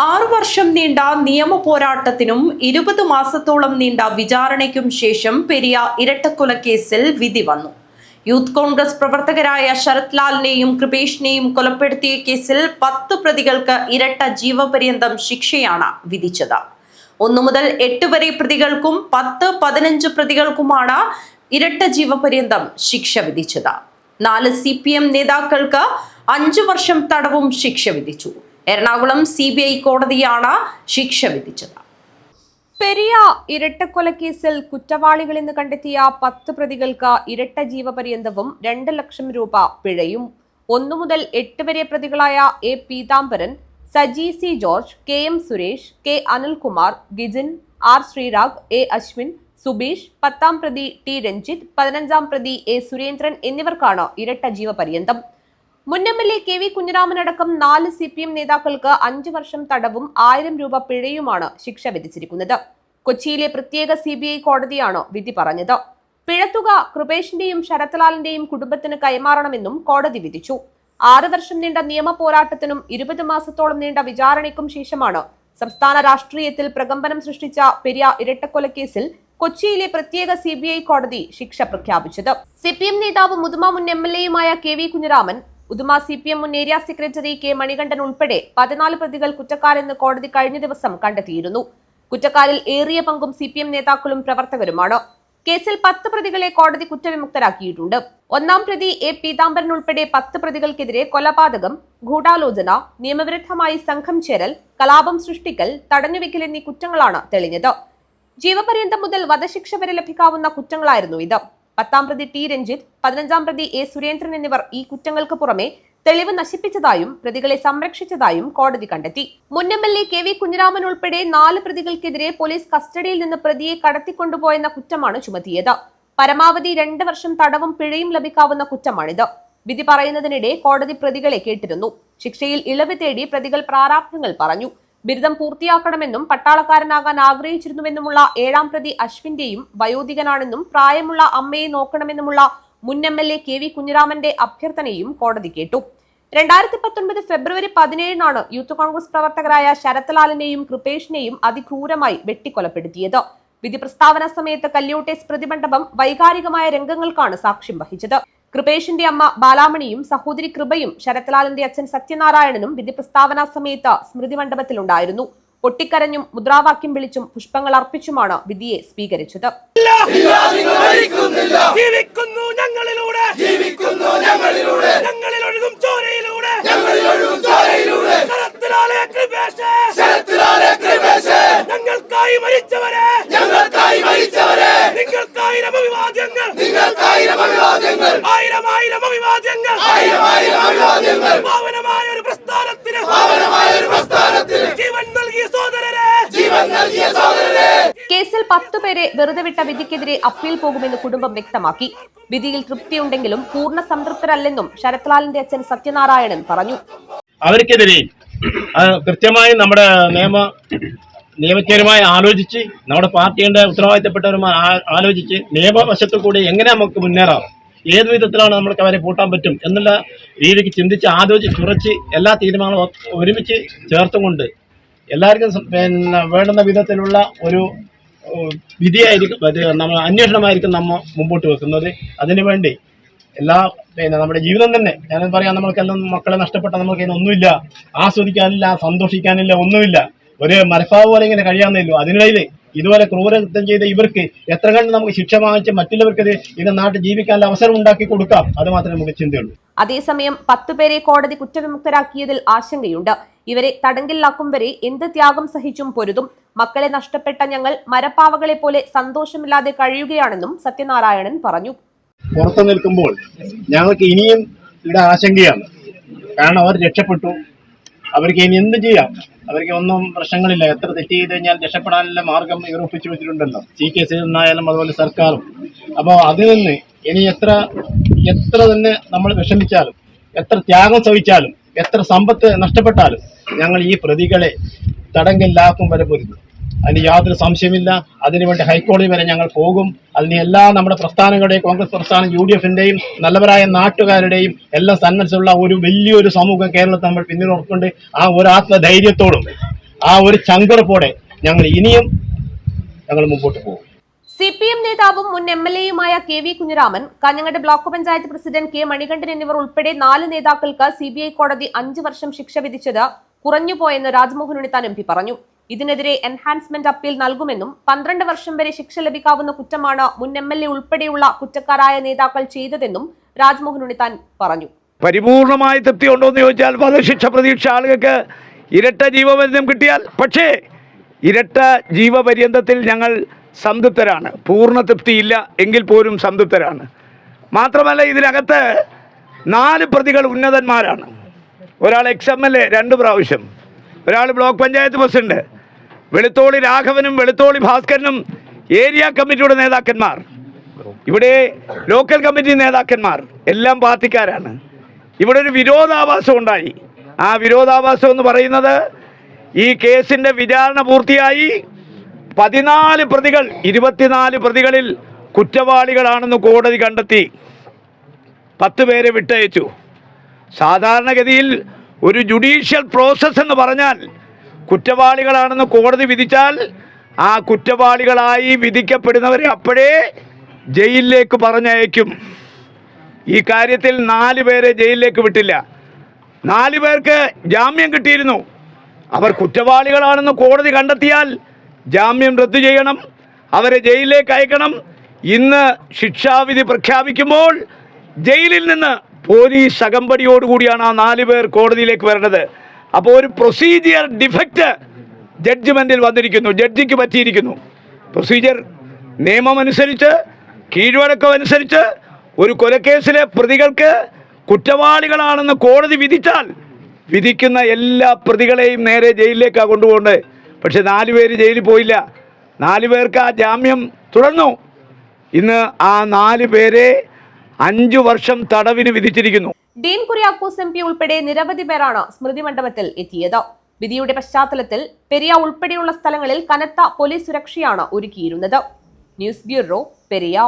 6 വർഷം നീണ്ട നിയമ പോരാട്ടത്തിനും 20 മാസത്തോളം നീണ്ട വിചാരണയ്ക്കും ശേഷം പെരിയ ഇരട്ടക്കൊലക്കേസിൽ വിധി വന്നു. യൂത്ത് കോൺഗ്രസ് പ്രവർത്തകരായ ശരത് ലാലിനെയും കൃപേഷിനെയും കൊലപ്പെടുത്തിയ കേസിൽ 10 പ്രതികൾക്ക് ഇരട്ട ജീവപര്യന്തം ശിക്ഷയാണ് വിധിച്ചത്. 1 മുതൽ 8 വരെ പ്രതികൾക്കും 10-15 പ്രതികൾക്കുമാണ് ഇരട്ട ജീവപര്യന്തം ശിക്ഷ വിധിച്ചത്. 4 CPM നേതാക്കൾക്ക് 5 വർഷം തടവും ശിക്ഷ വിധിച്ചു. എറണാകുളം CBI കോടതിയാണ് ശിക്ഷ വിധിച്ചത്. പെരിയ ഇരട്ടക്കൊലക്കേസിൽ കുറ്റവാളികളെന്ന് കണ്ടെത്തിയ 10 പ്രതികൾക്ക് ഇരട്ട ജീവപര്യന്തവും 2 ലക്ഷം രൂപ പിഴയും. 1 മുതൽ 8 വരെ പ്രതികളായ A. Peethambaran, Saji C. George, KM Suresh, K. Anilkumar, Gijin, R. Sreerag, A. Ashwin, Subeesh, 10ാം പ്രതി T. രഞ്ജിത്ത്, 15ാം പ്രതി A. സുരേന്ദ്രൻ എന്നിവർക്കാണ് ഇരട്ട ജീവപര്യന്തം. മുൻ MLA KV കുഞ്ഞിരാമൻ അടക്കം 4 CPM നേതാക്കൾക്ക് 5 വർഷം തടവും 1000 രൂപ പിഴയുമാണ് ശിക്ഷ വിധിച്ചിരിക്കുന്നത്. കൊച്ചിയിലെ പ്രത്യേക CBI കോടതിയാണ് വിധി പറഞ്ഞത്. പിഴത്തുക കൃപേഷിന്റെയും ശരത് ലാലിന്റെയും കുടുംബത്തിന് കൈമാറണമെന്നും കോടതി വിധിച്ചു. 6 വർഷം നീണ്ട നിയമ പോരാട്ടത്തിനും 20 മാസത്തോളം നീണ്ട വിചാരണയ്ക്കും ശേഷമാണ് സംസ്ഥാന രാഷ്ട്രീയത്തിൽ പ്രകമ്പനം സൃഷ്ടിച്ച പെരിയ ഇരട്ടക്കൊലക്കേസിൽ കൊച്ചിയിലെ പ്രത്യേക CBI കോടതി ശിക്ഷ പ്രഖ്യാപിച്ചത്. CPM നേതാവ് മുതുമ മുൻ MLAയുമായ KV കുഞ്ഞിരാമൻ, ഉദുമ CPM മുൻ ഏരിയ സെക്രട്ടറി K. മണികണ്ഠൻ ഉൾപ്പെടെ 14 പ്രതികൾ കുറ്റക്കാരെന്ന് കോടതി കഴിഞ്ഞ ദിവസം കണ്ടെത്തിയിരുന്നു. കുറ്റക്കാരിൽ ഏറിയ പങ്കും CPM നേതാക്കളും പ്രവർത്തകരുമാണ്. കേസിൽ 10 പ്രതികളെ കോടതി കുറ്റവിമുക്തരാക്കിയിട്ടുണ്ട്. 1ാം പ്രതി A. പീതാംബരൻ ഉൾപ്പെടെ 10 പ്രതികൾക്കെതിരെ കൊലപാതകം, ഗൂഢാലോചന, നിയമവിരുദ്ധമായി സംഘം ചേരൽ, കലാപം സൃഷ്ടിക്കൽ, തടഞ്ഞുവെക്കൽ എന്നീ കുറ്റങ്ങളാണ് തെളിഞ്ഞത്. ജീവപര്യന്തം മുതൽ വധശിക്ഷ വരെ ലഭിക്കാവുന്ന കുറ്റങ്ങളായിരുന്നു ഇത്. 10ാം പ്രതി T. രഞ്ജിത്ത്, 15ാം പ്രതി A. സുരേന്ദ്രൻ എന്നിവർ ഈ കുറ്റങ്ങൾക്ക് പുറമെ തെളിവ് നശിപ്പിച്ചതായും പ്രതികളെ സംരക്ഷിച്ചതായും കോടതി കണ്ടെത്തി. മുൻ MLA KV കുഞ്ഞിരാമൻ ഉൾപ്പെടെ 4 പ്രതികൾക്കെതിരെ പോലീസ് കസ്റ്റഡിയിൽ നിന്ന് പ്രതിയെ കടത്തിക്കൊണ്ടുപോയെന്ന കുറ്റമാണ് ചുമത്തിയത്. പരമാവധി 2 വർഷം തടവും പിഴയും ലഭിക്കാവുന്ന കുറ്റമാണിത്. വിധി പറയുന്നതിനിടെ കോടതി പ്രതികളെ കേട്ടിരുന്നു. ശിക്ഷയിൽ ഇളവ് തേടി പ്രതികൾ പ്രാരാബ്ധങ്ങൾ പറഞ്ഞു. ബിരുദം പൂർത്തിയാക്കണമെന്നും പട്ടാളക്കാരനാകാൻ ആഗ്രഹിച്ചിരുന്നുവെന്നുമുള്ള 7ാം പ്രതി അശ്വിന്റെയും വയോധികനാണെന്നും പ്രായമുള്ള അമ്മയെ നോക്കണമെന്നുമുള്ള മുൻ MLA KV കുഞ്ഞിരാമന്റെ അഭ്യർത്ഥനയും കോടതി കേട്ടു. 2019 ഫെബ്രുവരി 17-നാണ് യൂത്ത് കോൺഗ്രസ് പ്രവർത്തകരായ ശരത് ലാലിനെയും കൃപേഷിനെയും അതിക്രൂരമായി വെട്ടിക്കൊലപ്പെടുത്തിയത്. വിധി പ്രസ്താവന സമയത്ത് കല്യോട്ടെ സ്മൃതി മണ്ഡപം വൈകാരികമായ രംഗങ്ങൾക്കാണ് സാക്ഷ്യം വഹിച്ചത്. കൃപേഷിന്റെ അമ്മ ബാലാമണിയും സഹോദരി കൃപയും ശരത് ലാലിന്റെ അച്ഛൻ സത്യനാരായണനും വിധി പ്രസ്താവന സമയത്ത് സ്മൃതി മണ്ഡപത്തിലുണ്ടായിരുന്നു. പൊട്ടിക്കരഞ്ഞും മുദ്രാവാക്യം വിളിച്ചും പുഷ്പങ്ങൾ അർപ്പിച്ചുമാണ് വിധിയെ സ്വീകരിച്ചത്. കേസിൽ 10 പേരെ വെറുതെ വിട്ട വിധിക്കെതിരെ അപ്പീൽ പോകുമെന്ന് കുടുംബം വ്യക്തമാക്കി. വിധിയിൽ തൃപ്തിയുണ്ടെങ്കിലും പൂർണ്ണ സംതൃപ്തരല്ലെന്നും ശരത് ലാലിന്റെ അച്ഛൻ സത്യനാരായണൻ പറഞ്ഞു. അവർക്കെതിരെ കൃത്യമായി നമ്മുടെ നിയമജ്ഞരുമായി ആലോചിച്ച് നമ്മുടെ പാർട്ടിയുടെ ഉത്തരവാദിത്തപ്പെട്ടവരുമായി ആലോചിച്ച് നിയമവശത്തു കൂടി എങ്ങനെ നമുക്ക് മുന്നേറാം, ഏത് വിധത്തിലാണ് നമ്മൾക്ക് അവരെ പൂട്ടാൻ പറ്റും എന്നുള്ള രീതിക്ക് ചിന്തിച്ച് ആലോചിച്ച് കുറച്ച് എല്ലാ തീരുമാനങ്ങളും ഒരുമിച്ച് ചേർത്തുകൊണ്ട് എല്ലാവർക്കും വേണ്ടുന്ന വിധത്തിലുള്ള ഒരു വിധിയായിരിക്കും, നമ്മൾ അന്വേഷണമായിരിക്കും നമ്മൾ മുമ്പോട്ട് വെക്കുന്നത്. അതിനുവേണ്ടി നമ്മുടെ ജീവിതം തന്നെ ഞാൻ പറയാം, നമ്മൾക്കെല്ലാം മക്കളെ നഷ്ടപ്പെട്ട നമുക്ക് ഒന്നുമില്ല, ആസ്വദിക്കാനില്ല, സന്തോഷിക്കാനില്ല, ഒന്നുമില്ല. ഒരു മരപ്പാവ് പോലെ ഇങ്ങനെ കഴിയാമെന്നല്ലോ. അതിനിടയിൽ ഇതുപോലെ ക്രൂരകൃത്യം ചെയ്ത ഇവർക്ക് എത്ര കണ്ട് നമുക്ക് ശിക്ഷ വാങ്ങിച്ച് മറ്റുള്ളവർക്ക് ഇത് നാട്ടിൽ ജീവിക്കാനുള്ള അവസരം ഉണ്ടാക്കി കൊടുക്കാം, അത് മാത്രമേ നമുക്ക് ചിന്തയുള്ളൂ. അതേസമയം 10 പേരെ കോടതി കുറ്റവിമുക്തരാക്കിയതിൽ ആശങ്കയുണ്ട്. ഇവരെ തടങ്കലിലാക്കും വരെ എന്ത് ത്യാഗം സഹിച്ചും പൊരുതും. മക്കളെ നഷ്ടപ്പെട്ട ഞങ്ങൾ മരപ്പാവകളെ പോലെ സന്തോഷമില്ലാതെ കഴിയുകയാണെന്നും സത്യനാരായണൻ പറഞ്ഞു. പുറത്തു നിൽക്കുമ്പോൾ ഞങ്ങൾക്ക് ഇനിയും ഇവിടെ ആശങ്കയാണ്. കാരണം അവർ രക്ഷപ്പെട്ടു, അവർക്ക് ഇനി എന്ത് ചെയ്യാം, അവർക്ക് ഒന്നും പ്രശ്നങ്ങളില്ല. എത്ര തെറ്റ് ചെയ്ത് കഴിഞ്ഞാൽ രക്ഷപ്പെടാനുള്ള മാർഗം ഇവർ ഒപ്പിച്ചു വെച്ചിട്ടുണ്ടല്ലോ, CKC നിന്നായാലും അതുപോലെ സർക്കാരും. അപ്പോൾ അതിൽ നിന്ന് ഇനി എത്ര തന്നെ നമ്മൾ വിഷമിച്ചാലും, എത്ര ത്യാഗം സഹിച്ചാലും, എത്ര സമ്പത്ത് നഷ്ടപ്പെട്ടാലും ഞങ്ങൾ ഈ പ്രതികളെ തടങ്കലിലാക്കും വരെ പൊരുതും. അതിന് യാതൊരു സംശയമില്ല. അതിനുവേണ്ടി ഹൈക്കോടതി വരെ ഞങ്ങൾ പോകും. അതിന് എല്ലാ നമ്മുടെ പ്രസ്ഥാനങ്ങളുടെയും, കോൺഗ്രസ് പ്രസ്ഥാനം, UDFന്റെയും നല്ലവരായ നാട്ടുകാരുടെയും എല്ലാം സന്മനസ്സുള്ള ഒരു വലിയൊരു സമൂഹം കേരളത്തിൽ നമ്മൾ പിന്നിൽ ഉറപ്പുണ്ട്. ആ ഒരു ആത്മധൈര്യത്തോടും ആ ഒരു ചങ്കുറപ്പോടെ ഞങ്ങൾ ഇനിയും മുമ്പോട്ട് പോകും. CPM നേതാവും മുൻ MLA-യുമായ KV Kunhiraman, Kanhangad block panchayat president K Manikandan എന്നിവർ ഉൾപ്പെടെ 4 നേതാക്കൾക്ക് CBI കോടതി 5 വർഷം ശിക്ഷ വിധിച്ചത് കുറഞ്ഞുപോയെന്ന് രാജ്മോഹൻ ഉണ്ണിത്താൻ MP പറഞ്ഞു. ഇതിനെതിരെ എൻഹാൻസ്മെന്റ് അപ്പീൽ നൽകുമെന്നും 12 വർഷം വരെ ശിക്ഷ ലഭിക്കാവുന്ന കുറ്റമാണ് മുൻ MLA ഉൾപ്പെടെയുള്ള കുറ്റക്കാരായ നേതാക്കൾ ചെയ്തതെന്നും രാജ്മോഹൻ ഉണ്ണിത്താൻ പറഞ്ഞു. പരിപൂർണമായ തൃപ്തി ഉണ്ടോ എന്ന് ചോദിച്ചാൽ വധശിക്ഷ പ്രതീക്ഷ ആളുകൾക്ക് ഇരട്ട ജീവപര്യന്തം കിട്ടിയാൽ, പക്ഷേ ഇരട്ട ജീവപര്യന്തത്തിൽ ഞങ്ങൾ സംതൃപ്തരാണ്. പൂർണ്ണ തൃപ്തിയില്ല എങ്കിൽ പോലും സംതൃപ്തരാണ്. മാത്രമല്ല, ഇതിനകത്ത് 4 പ്രതികൾ ഉന്നതന്മാരാണ്. ഒരാൾ XMLA 2 പ്രാവശ്യം, ഒരാൾ ബ്ലോക്ക് പഞ്ചായത്ത് പ്രസിഡന്റ്, വെളുത്തോളി രാഘവനും വെളുത്തോളി ഭാസ്കരനും ഏരിയ കമ്മിറ്റിയുടെ നേതാക്കന്മാർ, ഇവിടെ ലോക്കൽ കമ്മിറ്റി നേതാക്കന്മാർ എല്ലാം പാർട്ടിക്കാരാണ്. ഇവിടെ ഒരു വിരോധാഭാസം ഉണ്ടായി. ആ വിരോധാഭാസം എന്ന് പറയുന്നത്, ഈ കേസിൻ്റെ വിചാരണ പൂർത്തിയായി 14 പ്രതികൾ 24 പ്രതികളിൽ കുറ്റവാളികളാണെന്ന് കോടതി കണ്ടെത്തി. 10 പേരെ വിട്ടയച്ചു. സാധാരണഗതിയിൽ ഒരു ജുഡീഷ്യൽ പ്രോസസ്സ് എന്ന് പറഞ്ഞാൽ, കുറ്റവാളികളാണെന്ന് കോടതി വിധിച്ചാൽ ആ കുറ്റവാളികളായി വിധിക്കപ്പെടുന്നവരെ അപ്പോഴേ ജയിലിലേക്ക് പറഞ്ഞയക്കും. ഈ കാര്യത്തിൽ 4 പേരെ ജയിലിലേക്ക് വിട്ടില്ല. 4 പേർക്ക് ജാമ്യം കിട്ടിയിരുന്നു. അവർ കുറ്റവാളികളാണെന്ന് കോടതി കണ്ടെത്തിയാൽ ജാമ്യം റദ്ദു ചെയ്യണം, അവരെ ജയിലിലേക്ക് അയക്കണം. ഇന്ന് ശിക്ഷാവിധി പ്രഖ്യാപിക്കുമ്പോൾ ജയിലിൽ നിന്ന് പോലീസ് അകമ്പടിയോടുകൂടിയാണ് ആ 4 പേർ കോടതിയിലേക്ക് വരേണ്ടത്. അപ്പോൾ ഒരു പ്രൊസീജിയർ ഡിഫക്റ്റ് ജഡ്ജ്മെൻറ്റിൽ വന്നിരിക്കുന്നു, ജഡ്ജിക്ക് പറ്റിയിരിക്കുന്നു. പ്രൊസീജിയർ നിയമമനുസരിച്ച്, കീഴ്വഴക്കമനുസരിച്ച് ഒരു കൊലക്കേസിലെ പ്രതികൾക്ക് കുറ്റവാളികളാണെന്ന് കോടതി വിധിച്ചാൽ വിധിക്കുന്ന എല്ലാ പ്രതികളെയും നേരെ ജയിലിലേക്കാണ് കൊണ്ടുപോകേണ്ടത്. പക്ഷെ 4 പേര് ജയിലിൽ പോയില്ല. 4 പേർക്ക് ആ ജാമ്യം തുടർന്നു. ഇന്ന് ആ 4 പേരെ 5 വർഷം തടവിന് വിധിച്ചിരിക്കുന്നു. ഡീൻ കുര്യാക്കോസ് MP ഉൾപ്പെടെ നിരവധി പേരാണ് സ്മൃതി മണ്ഡപത്തിൽ എത്തിയത്. വിധിയുടെ പശ്ചാത്തലത്തിൽ പെരിയ ഉൾപ്പെടെയുള്ള സ്ഥലങ്ങളിൽ കനത്ത പോലീസ് സുരക്ഷയാണ് ഒരുക്കിയിരുന്നത്. News bureau, Periya.